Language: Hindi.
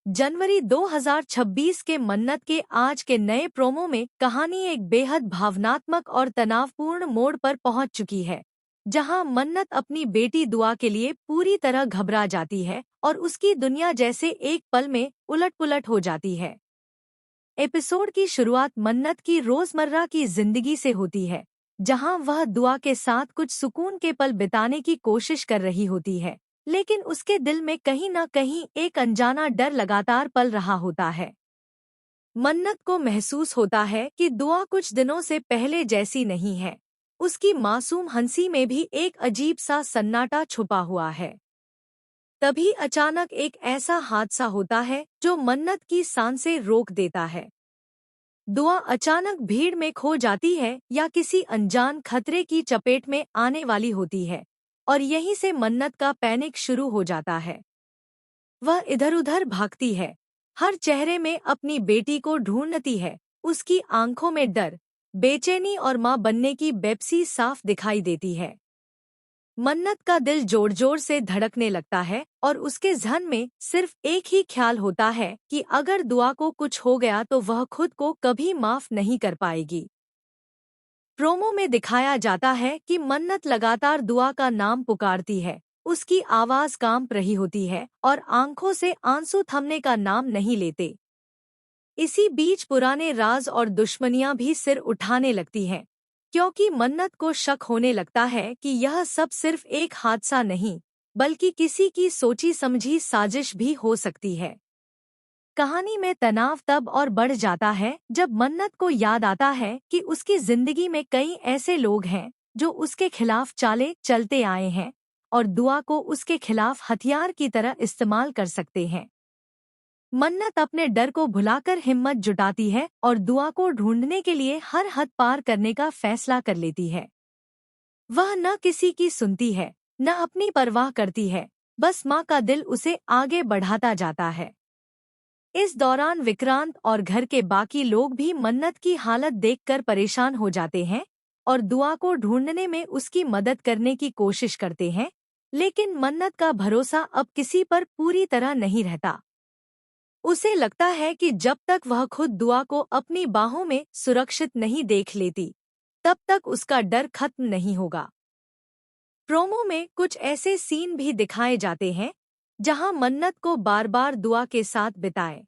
जनवरी 2026 के मन्नत के आज के नए प्रोमो में कहानी एक बेहद भावनात्मक और तनावपूर्ण मोड़ पर पहुंच चुकी है, जहां मन्नत अपनी बेटी दुआ के लिए पूरी तरह घबरा जाती है और उसकी दुनिया जैसे एक पल में उलट-पुलट हो जाती है। एपिसोड की शुरुआत मन्नत की रोजमर्रा की जिंदगी से होती है, जहां वह दुआ के साथ कुछ सुकून के पल बिताने की कोशिश कर रही होती है, लेकिन उसके दिल में कहीं न कहीं एक अनजाना डर लगातार पल रहा होता है। मन्नत को महसूस होता है कि दुआ कुछ दिनों से पहले जैसी नहीं है। उसकी मासूम हंसी में भी एक अजीब सा सन्नाटा छुपा हुआ है। तभी अचानक एक ऐसा हादसा होता है जो मन्नत की सांसें रोक देता है। दुआ अचानक भीड़ में खो जाती है या किसी अनजान खतरे की चपेट में आने वाली होती है, और यहीं से मन्नत का पैनिक शुरू हो जाता है। वह इधर-उधर भागती है, हर चेहरे में अपनी बेटी को ढूंढती है। उसकी आंखों में डर, बेचैनी और मां बनने की बेपसी साफ दिखाई देती है। मन्नत का दिल जोर-जोर से धड़कने लगता है और उसके ज़हन में सिर्फ एक ही ख्याल होता है कि अगर दुआ को कुछ हो गया तो वह खुद को कभी माफ नहीं कर पाएगी। प्रोमो में दिखाया जाता है कि मन्नत लगातार दुआ का नाम पुकारती है। उसकी आवाज कांप रही होती है और आंखों से आंसू थमने का नाम नहीं लेते। इसी बीच पुराने राज और दुश्मनियां भी सिर उठाने लगती हैं, क्योंकि मन्नत को शक होने लगता है कि यह सब सिर्फ एक हादसा नहीं, बल्कि किसी की सोची समझी साजिश भी हो सकती है। कहानी में तनाव तब और बढ़ जाता है जब मन्नत को याद आता है कि उसकी जिंदगी में कई ऐसे लोग हैं जो उसके खिलाफ चालें चलते आए हैं और दुआ को उसके खिलाफ हथियार की तरह इस्तेमाल कर सकते हैं। मन्नत अपने डर को भुलाकर हिम्मत जुटाती है और दुआ को ढूंढने के लिए हर हद पार करने का फैसला कर लेती है। वह न किसी की सुनती है, न अपनी परवाह करती है, बस माँ का दिल उसे आगे बढ़ाता जाता है। इस दौरान विक्रांत और घर के बाकी लोग भी मन्नत की हालत देखकर परेशान हो जाते हैं और दुआ को ढूंढने में उसकी मदद करने की कोशिश करते हैं, लेकिन मन्नत का भरोसा अब किसी पर पूरी तरह नहीं रहता। उसे लगता है कि जब तक वह खुद दुआ को अपनी बाहों में सुरक्षित नहीं देख लेती, तब तक उसका डर खत्म नहीं होगा। प्रोमो में कुछ ऐसे सीन भी दिखाए जाते हैं जहां मन्नत को बार बार दुआ के साथ बिताए